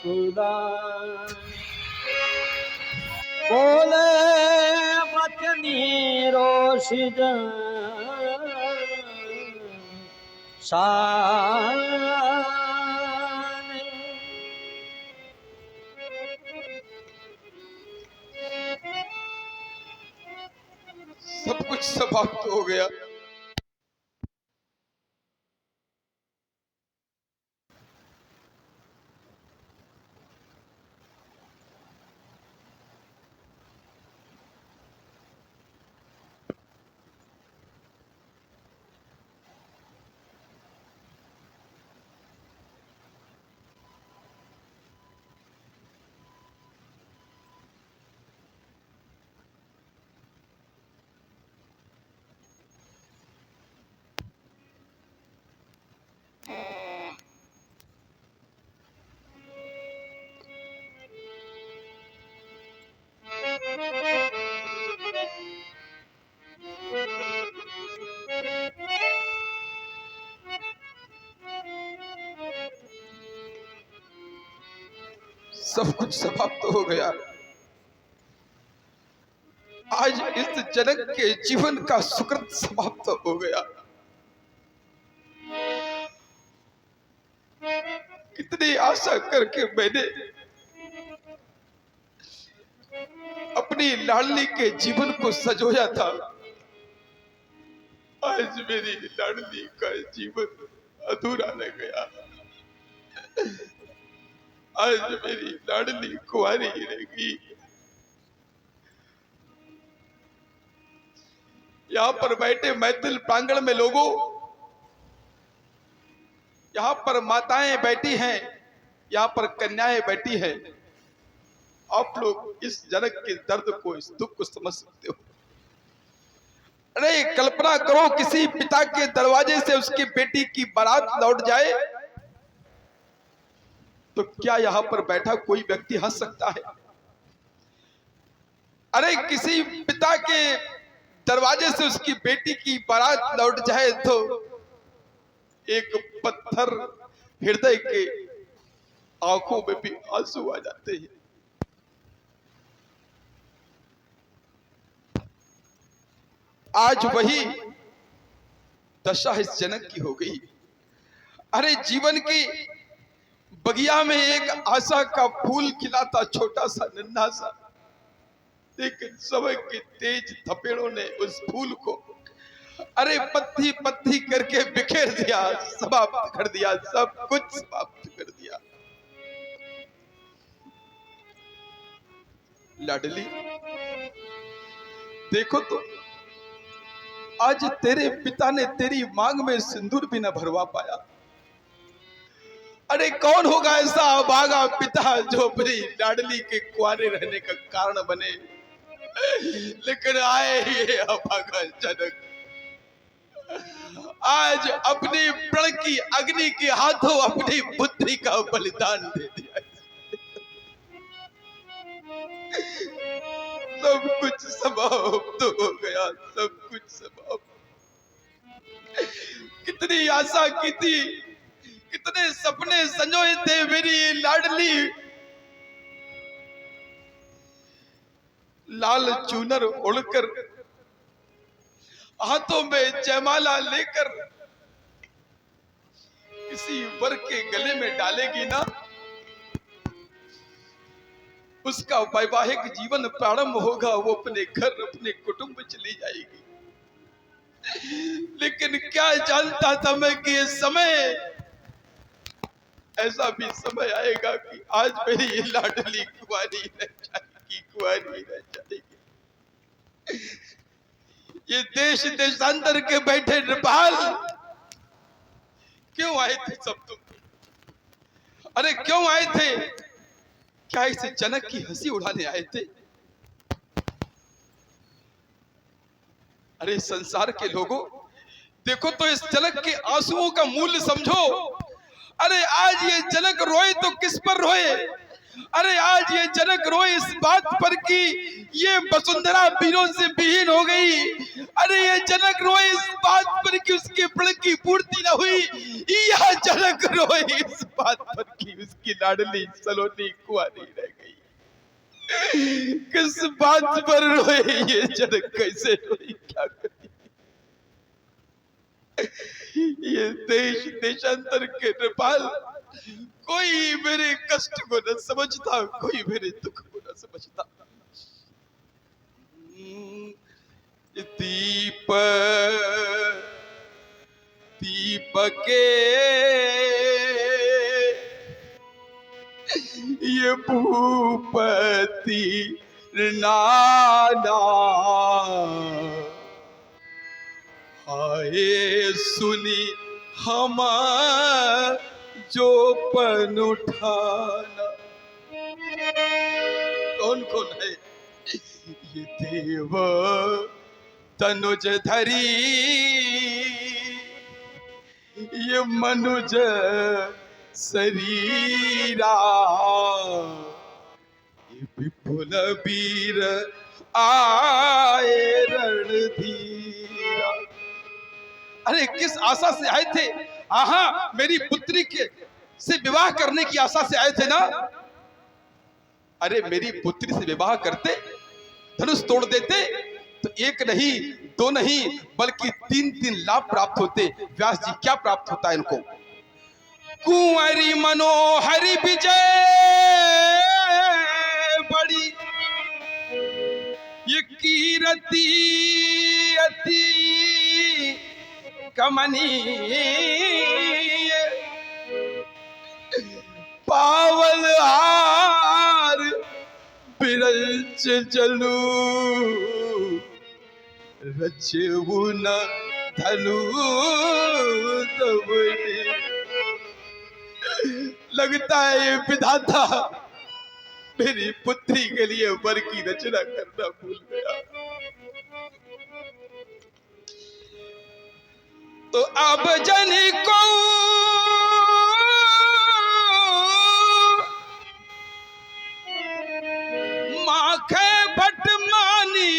खुदा बोले वतनी रोशिद शान सब कुछ समाप्त हो गया। सब कुछ समाप्त हो गया। आज इस जनक के जीवन का सुकृत समाप्त हो गया। कितनी आशा करके मैंने अपनी लाडली के जीवन को सजोया था, आज मेरी लाडली का जीवन अधूरा रह गया। आज मेरी लाडली कुंवारी रहेगी। यहाँ पर बैठे मैथिल प्रांगण में लोगों, यहाँ पर माताएं बैठी हैं, यहाँ पर कन्याएं बैठी हैं। आप लोग इस जनक के दर्द को, इस दुख को समझ सकते हो। अरे कल्पना करो, किसी पिता के दरवाजे से उसकी बेटी की बारात लौट जाए तो क्या यहाँ पर बैठा कोई व्यक्ति हंस सकता है? अरे किसी पिता के दरवाजे से उसकी बेटी की बारात लौट जाए तो एक पत्थर हृदय के आंखों में भी आंसू आ जाते हैं। आज वही दशा इस जनक की हो गई। अरे जीवन की बगिया में एक आशा का फूल खिला था, छोटा सा नन्हा सा, लेकिन समय के तेज थपेड़ों ने उस फूल को अरे पत्ती पत्ती करके बिखेर दिया, समाप्त कर दिया, सब कुछ समाप्त कर दिया। लाडली देखो तो, आज तेरे पिता ने तेरी मांग में सिंदूर भी न भरवा पाया। अरे कौन होगा ऐसा अभागा पिता जो अपनी लाडली के कुंवारे रहने का कारण बने, लेकिन आए ये अभागा जनक आज अपनी प्रण की अग्नि के हाथों अपनी पुत्री का बलिदान दे दिया। सब कुछ समाप्त हो गया, सब कुछ समाप्त। कितनी आशा की थी, कितने सपने संजोए थे मेरी लाडली लाल चूनर ओढ़कर, हाथों में जयमाला लेकर किसी वर के गले में डालेगी ना, उसका वैवाहिक जीवन प्रारंभ होगा, वो अपने घर अपने कुटुंब चली जाएगी। लेकिन क्या जानता था मैं कि ये समय, ऐसा भी समय आएगा कि आज मेरी लाडली कुंवारी रह जाएगी, कुंवारी रह जाएगी। ये देश देशांतर के बैठे नेपाल क्यों आए थे सब तुम? अरे क्यों आए थे? क्या इस जनक की हंसी उड़ाने आए थे? अरे संसार के लोगों, देखो तो इस जनक के आंसुओं का मूल्य समझो। अरे आज ये जनक रोए तो किस पर रोए? अरे आज ये जनक रोए इस बात पर कि ये वसुंधरा वीरों से विहीन हो गई। अरे ये जनक रोए इस बात पर कि उसके प्रण की पूर्ति न हुई। यह जनक रोए इस बात पर कि उसकी की लाडली सलोनी कुंवारी रह गई। किस बात पर रोए ये जनक, कैसे रोई, क्या करी। ये देश देशांतर के नेपाल, कोई मेरे कष्ट को न समझता, कोई मेरे दुख को न समझता। दीप दीपके ये भूपति नाना आए सुनी हम जो पन उठाना। कौन कौन है ये देव तनुज धरी, ये मनुज शरीरा, ये विपुल वीर आए रणधीरा। अरे किस आशा से आए थे? आहा, मेरी पुत्री के से विवाह करने की आशा से आए थे ना। अरे मेरी पुत्री से विवाह करते, धनुष तोड़ देते, तो एक नहीं दो नहीं बल्कि 3-3 लाभ प्राप्त होते। व्यास जी, क्या प्राप्त होता है इनको? कुंवरी मनोहरी विजय बड़ी, ये कीरति अति कमनीय, पावल हार बिरंच जलू, रचेऊ न धनु दबड़ी। लगता है विधाता मेरी पुत्री के लिए वर की रचना करना भूल गया। तो अब जनी को माखे भट मानी,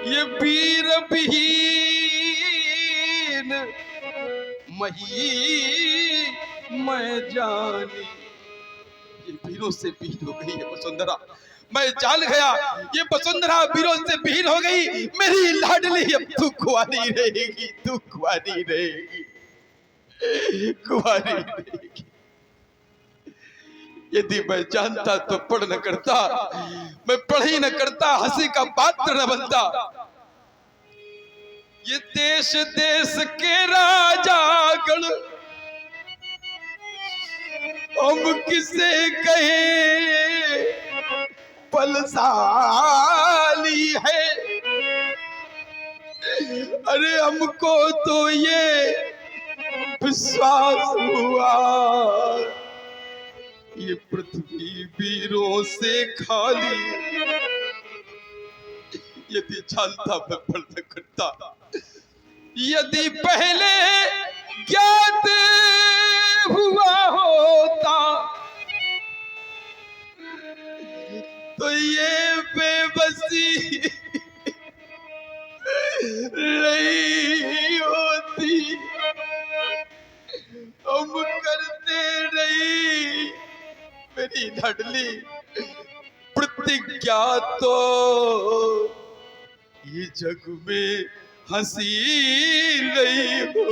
ये वीर विहीन मही मैं जानी। ये वीरों से विहीन हो गई है वसुंधरा, मैं जान गया ये वसुंधरा वीरों से विहीन हो गई। मेरी लाडली अब तू कुंवारी रहेगी, तू कुंवारी रहेगी, कुंवारी रहेगी। यदि मैं जानता तो पढ़ न करता, मैं पढ़ी न करता, हंसी का पात्र न बनता। ये देश देश के राजा गण हम किसे कहे बलशाली है। अरे हमको तो ये विश्वास हुआ ये पृथ्वी वीरों से खाली। यदि जानता मैं पढ़ न करता, यदि पहले ज्ञात हुआ होता तो ये बेबसी नहीं होती। हम करते नहीं मेरी लाडली प्रतिज्ञा, तो ये जग में हंसी नहीं हो।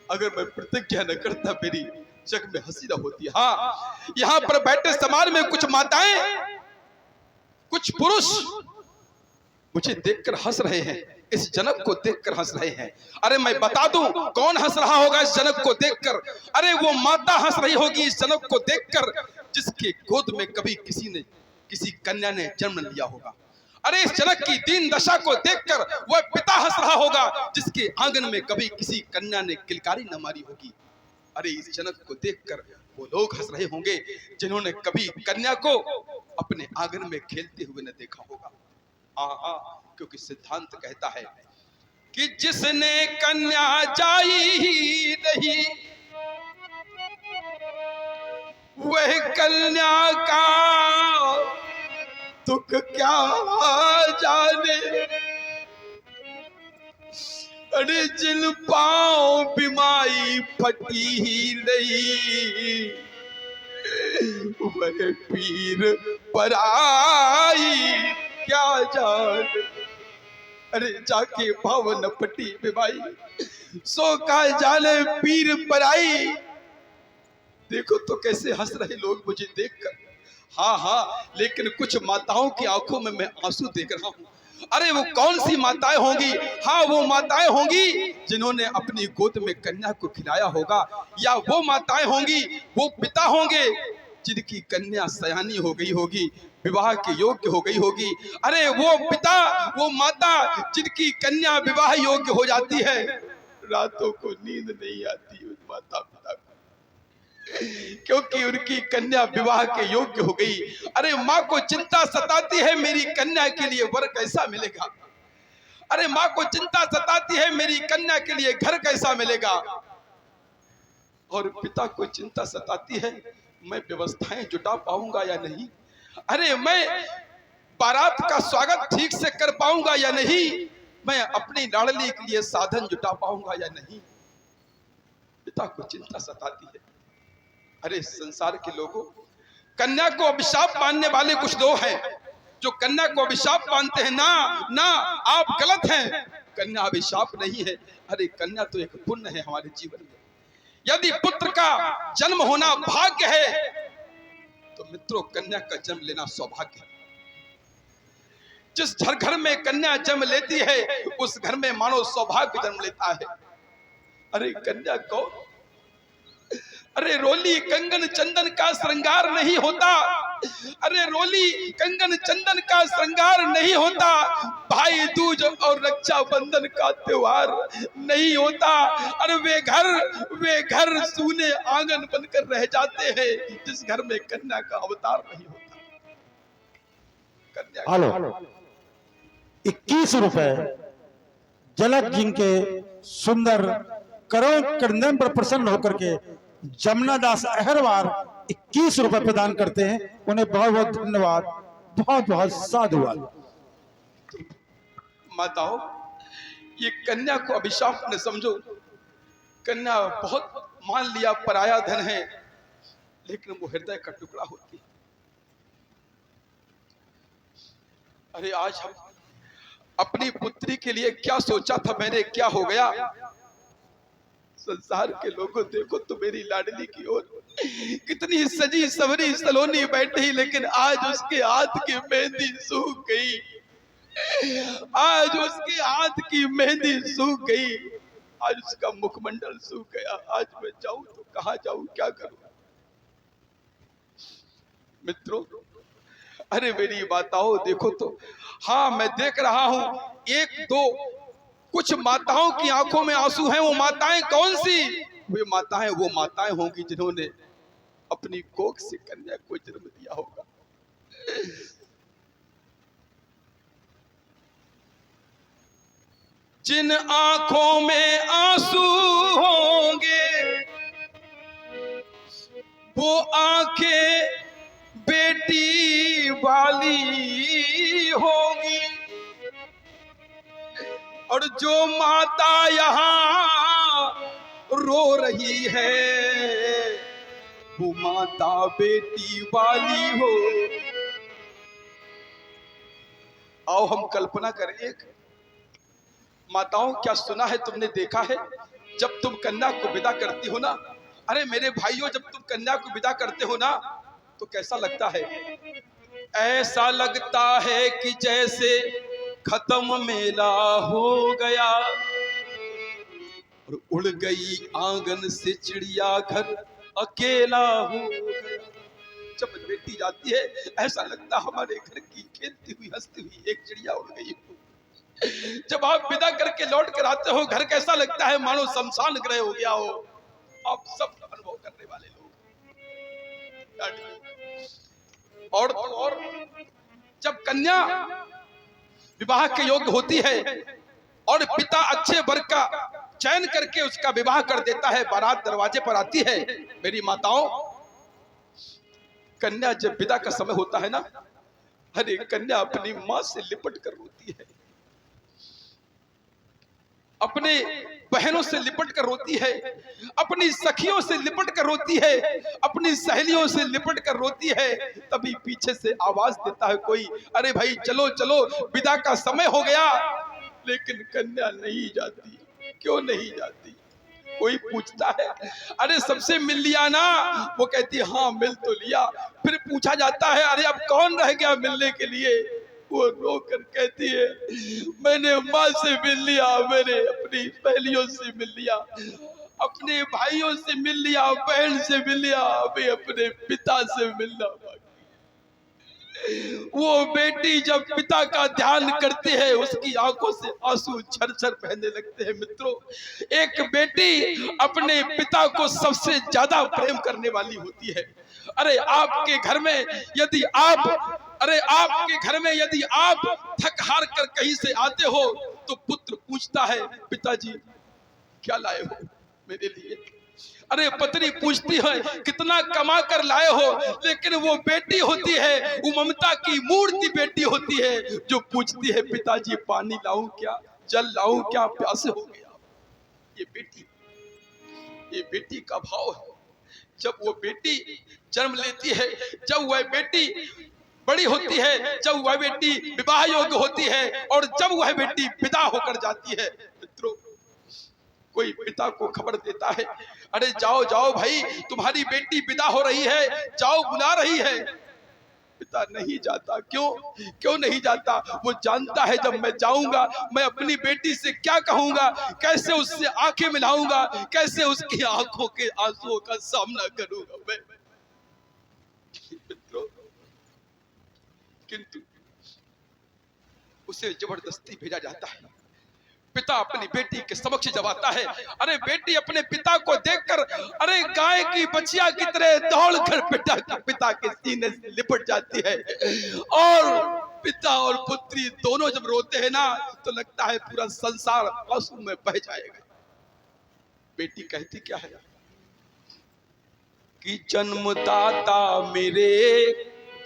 अगर मैं प्रतिज्ञा न करता मेरी जग में हंसी न होती। हाँ, यहाँ पर बैठे समाज में कुछ माताएं, कुछ पुरुष मुझे देखकर हंस रहे हैं, इस जनक को देखकर हंस रहे हैं। अरे मैं बता दूं कौन हंस रहा होगा इस जनक को देखकर? अरे वो माता हंस रही होगी इस जनक को देखकर जिसके गोद में कभी किसी कन्या ने जन्म लिया होगा। अरे इस जनक की दीन दशा को देखकर वह पिता हंस रहा होगा जिसके आंगन में कभी किसी कन्या ने किलकारी न मारी होगी। अरे इस जनक को देखकर वो लोग हंस रहे होंगे जिन्होंने कभी कन्या को अपने आंगन में खेलते हुए न देखा होगा। हाँ, क्योंकि सिद्धांत कहता है कि जिसने कन्या जाई ही नहीं वह कन्या का दुख क्या जाने। अरे जिन पाँव बिमाई फटी ही नहीं, वह पीर पराई क्या जान। अरे जाके पाँव न फटी बिमाई, सो का जाने पीर पराई। देखो तो कैसे हंस रहे लोग मुझे देखकर। हाँ हाँ, लेकिन कुछ माताओं की आंखों में मैं आंसू देख रहा हूँ। अरे वो कौन सी माताएं होंगी? हाँ, वो माताएं होंगी जिन्होंने अपनी गोद में कन्या को खिलाया होगा, या वो माताएं होंगी, वो पिता होंगे जिनकी कन्या सयानी हो गई होगी, विवाह के योग्य हो गई होगी। अरे वो पिता, वो माता जिनकी कन्या विवाह योग्य हो जाती है, रातों को नींद नहीं आती उन माता पिता को, क्योंकि उनकी कन्या विवाह के योग्य हो गई। अरे माँ को चिंता सताती है, मेरी कन्या के लिए वर कैसा मिलेगा। अरे माँ को चिंता सताती है, मेरी कन्या के लिए घर कैसा मिलेगा। और पिता को चिंता सताती है, मैं व्यवस्थाएं जुटा पाऊंगा या नहीं। अरे मैं बारात का स्वागत ठीक से कर पाऊंगा या नहीं, मैं अपनी लाडली के लिए साधन जुटा पाऊंगा या नहीं। पिता को चिंता सताती है। अरे संसार के लोगों, कन्या को अभिशाप मानने वाले कुछ लोग हैं जो कन्या को अभिशाप मानते हैं। ना ना, आप गलत हैं, कन्या अभिशाप नहीं है। अरे कन्या तो एक पुण्य है हमारे जीवन में। यदि पुत्र का जन्म होना भाग्य है, तो मित्रों कन्या का जन्म लेना सौभाग्य है। जिस घर में कन्या जन्म लेती है, उस घर में मानो सौभाग्य जन्म लेता है। अरे कन्या कौन? अरे रोली कंगन चंदन का श्रृंगार नहीं होता। अरे रोली कंगन चंदन का श्रृंगार नहीं होता, भाई दूज और रक्षा बंधन का त्योहार नहीं होता। अरे वे घर सूने आंगन बनकर रह जाते हैं जिस घर में कन्या का अवतार नहीं होता। कन्या हेलो, 21 रुपए जनक जी के सुंदर करों करने पर प्रसन्न होकर के जमुना दास अहरवार 21 रुपए प्रदान करते हैं। उन्हें बहुत बहुत धन्यवाद, बहुत बहुत साधुवाद। माताओं, ये कन्या को अभिशाप न समझो। कन्या बहुत मान लिया पराया धन है, लेकिन वो हृदय का टुकड़ा होती है। अरे आज हम अपनी पुत्री के लिए क्या सोचा था मैंने, क्या हो गया। संसार के लोगों देखो तो मेरी लाडली की ओर, कितनी सजी सवरी सलोनी बैठी, लेकिन आज उसके हाथ की मेहंदी सूख गई। आज उसके हाथ की मेहंदी सूख गई, आज उसका मुखमंडल सूख गया। आज मैं जाऊं तो कहां जाऊं, क्या करूं। मित्रों, अरे मेरी माताओं देखो तो, हाँ मैं देख रहा हूं एक दो कुछ माताओं की आंखों में आंसू हैं। वो माताएं कौन सी? वो माताएं होंगी जिन्होंने अपनी कोख से कन्या को जन्म दिया होगा। जिन आंखों में आंसू होंगे, वो आंखें बेटी वाली होगी। और जो माता यहाँ रो रही है, वो माता बेटी वाली हो। आओ हम कल्पना करें एक। माताओं, क्या सुना है तुमने, देखा है, जब तुम कन्या को विदा करती हो ना, अरे मेरे भाइयों, जब तुम कन्या को विदा करते हो ना, तो कैसा लगता है? ऐसा लगता है कि जैसे खत्म मेला हो गया और उड़ गई आंगन से चिड़िया, घर अकेला हो गया। जब बेटी जाती है, ऐसा लगता हमारे घर की खेलती हुई हंसती हुई एक चिड़िया उड़ गई हो। जब आप विदा करके लौट कर आते हो, घर कैसा लगता है, मानो शमशान गृह हो गया हो। आप सब अनुभव करने वाले लोग। और जब कन्या विवाह के योग्य होती है और पिता अच्छे वर्ग का चयन करके उसका विवाह कर देता है, बारात दरवाजे पर आती है। मेरी माताओं, कन्या जब विदा का समय होता है ना, अरे कन्या अपनी मां से लिपट कर रोती है, अपने बहनों से लिपट कर रोती है, अपनी सखियों से लिपट कर रोती है, अपनी सहेलियों से लिपट कर रोती है, तभी पीछे से आवाज देता है कोई, अरे भाई चलो चलो विदा का समय हो गया। लेकिन कन्या नहीं जाती। क्यों नहीं जाती? कोई पूछता है, अरे सबसे मिल लिया ना? वो कहती है हाँ मिल तो लिया। फिर पूछा जाता है, अरे अब कौन रह गया मिलने के लिए? वो रो कर कहती है, मैंने माँ से मिल लिया, मैंने अपनी सहेलियों से मिल लिया, अपने भाइयों से मिल लिया, बहन से मिल लिया, अभी अपने पिता से मिलना बाकी। वो बेटी जब पिता का ध्यान करती है, उसकी आंखों से आंसू झरझर बहने लगते हैं। मित्रों, एक बेटी अपने पिता को सबसे ज्यादा प्रेम करने वाली होती है। अरे आपके घर में यदि आप थक हार कर कहीं से आते हो तो पुत्र पूछता है, पिताजी क्या लाए हो मेरे लिए? अरे पत्नी पूछती है, कितना कमा कर लाए हो? लेकिन वो बेटी होती है, वो ममता की मूर्ति बेटी होती है, जो पूछती है, पिताजी पानी लाऊं क्या, जल लाऊं क्या, प्यासे हो गया। ये बेटी का भाव है। जब वो बेटी जन्म लेती है, जब वह बेटी बड़ी होती है, जब वह बेटी विवाह योग्य होती है, और जब वह बेटी विदा होकर जाती है, मित्रों, कोई पिता को खबर देता है, अरे जाओ जाओ भाई, तुम्हारी बेटी विदा हो रही है, जाओ बुला रही है। पिता नहीं जाता। क्यों नहीं जाता? वो जानता है जब मैं जाऊंगा, मैं अपनी बेटी से क्या कहूंगा, कैसे उससे आंखें मिलाऊंगा, कैसे उसकी आंखों के आंसुओं का सामना करूंगा मैं। मित्रों, किंतु उसे जबरदस्ती भेजा जाता है। पिता अपनी बेटी के समक्ष जब आता है, अरे बेटी अपने पिता को देखकर अरे गाय की बछिया की तरह दौड़कर पिता के सीने से लिपट जाती है। और पिता और पुत्री दोनों जब रोते हैं ना, तो लगता है पूरा संसार आंसू में बह जाएगा। बेटी कहती क्या है कि जन्मदाता मेरे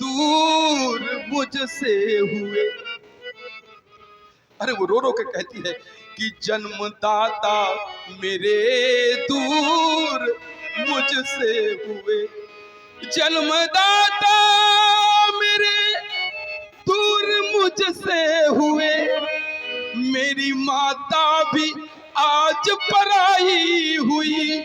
दूर मुझसे हुए। अरे वो रो रो के कहती है कि जन्मदाता मेरे दूर मुझसे हुए, जन्मदाता मेरे दूर मुझसे हुए, मेरी माता भी आज पराई हुई।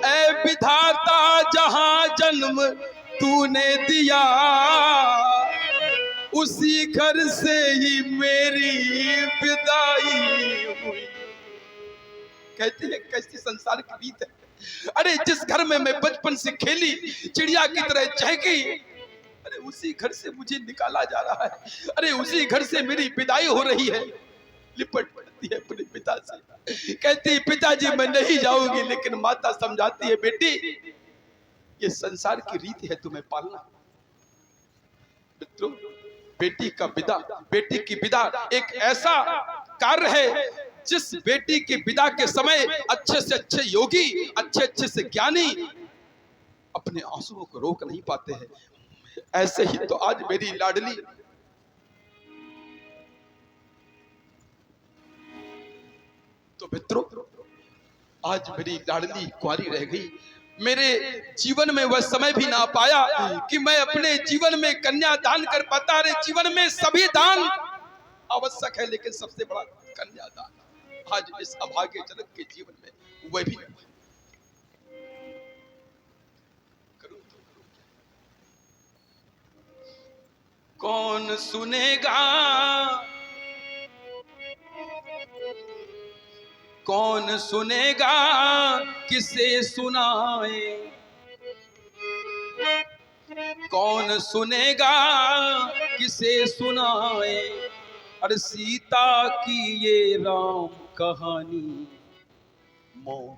ऐ विधाता जहां जन्म तूने दिया, उसी घर से ही मेरी विदाई हुई। कहती है कैसी संसार की रीत है। अरे जिस घर में मैं बचपन से खेली, चिड़िया की तरह चहकी, अरे उसी घर से मुझे निकाला जा रहा है। अरे उसी घर से मेरी विदाई हो रही है। लिपट पड़ती है अपने पिता से, कहती पिताजी मैं नहीं जाऊंगी। लेकिन माता समझाती है, बेटी ये संसार की रीत है, तुम्हें पालना। मित्रों, बेटी की विदा एक ऐसा कार्य है जिस बेटी की विदा के समय अच्छे से अच्छे योगी, अच्छे से ज्ञानी अपने आंसुओं को रोक नहीं पाते हैं। ऐसे ही तो आज मेरी लाडली मित्रों, आज मेरी लाडली कुंवारी रह गई। मेरे जीवन में वह समय भी ना पाया कि मैं अपने जीवन में कन्या दान कर पाता। अरे जीवन में सभी दान आवश्यक है, लेकिन सबसे बड़ा कन्या दान आज इस अभागे जनक के जीवन में वह भी कौन सुनेगा, कौन सुनेगा, किसे सुनाए, कौन सुनेगा, किसे सुनाए। अरे सीता की ये राम कहानी, मौन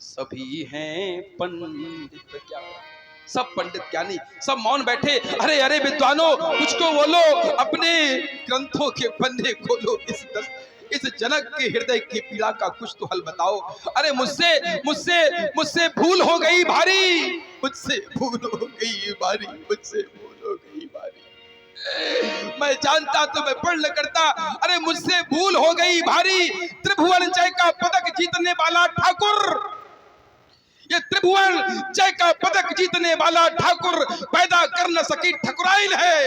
सभी हैं पंडित। क्या सब पंडित ज्ञानी सब मौन बैठे। अरे अरे विद्वानों, कुछ तो बोलो, अपने ग्रंथों के पन्ने खोलो, इस जनक के हृदय की पीड़ा का कुछ तो हल बताओ। अरे मुझसे भूल हो गई भारी, मुझसे भूल हो गई भारी, मुझसे भूल हो गई भारी। मैं जानता तो मैं पढ़ न करता। अरे मुझसे भूल हो गई भारी, त्रिभुवन जय का पदक जीतने वाला ठाकुर, ये त्रिभुवन जय का पदक जीतने वाला ठाकुर पैदा कर न सकी ठकुराइन है।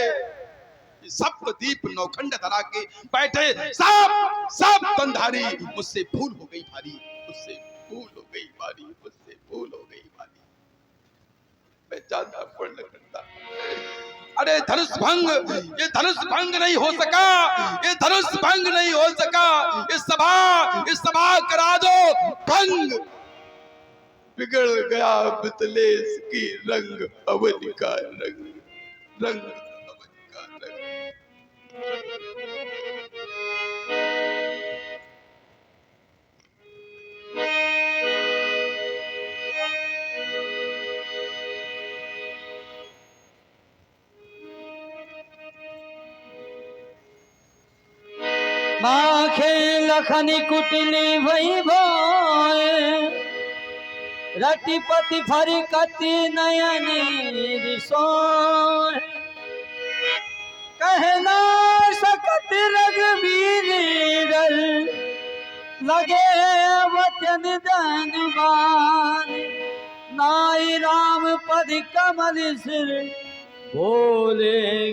सप्तदीप नौखंड धरा के बैठे सब सब तंधारी, मुझसे भूल हो गई भारी, मुझसे भूल हो गई भारी, मुझसे भूल हो गई भारी। मैं जानता पढ़ न करता। अरे धनुष भंग, ये धनुष भंग नहीं हो सका, ये धनुष भंग नहीं हो सका। इस सभा करा दो भंग। बिगड़ गया मिथिलेश की रंग अवनि का रंग, रंग अवनि का रंग। माखे लखनी कुटिली भई भोए, रतिपति फरी कति नयनी रिसोए। कहना सकत रघुवीर लगे वचन धनवान, नाई राम पद कमल सिर बोले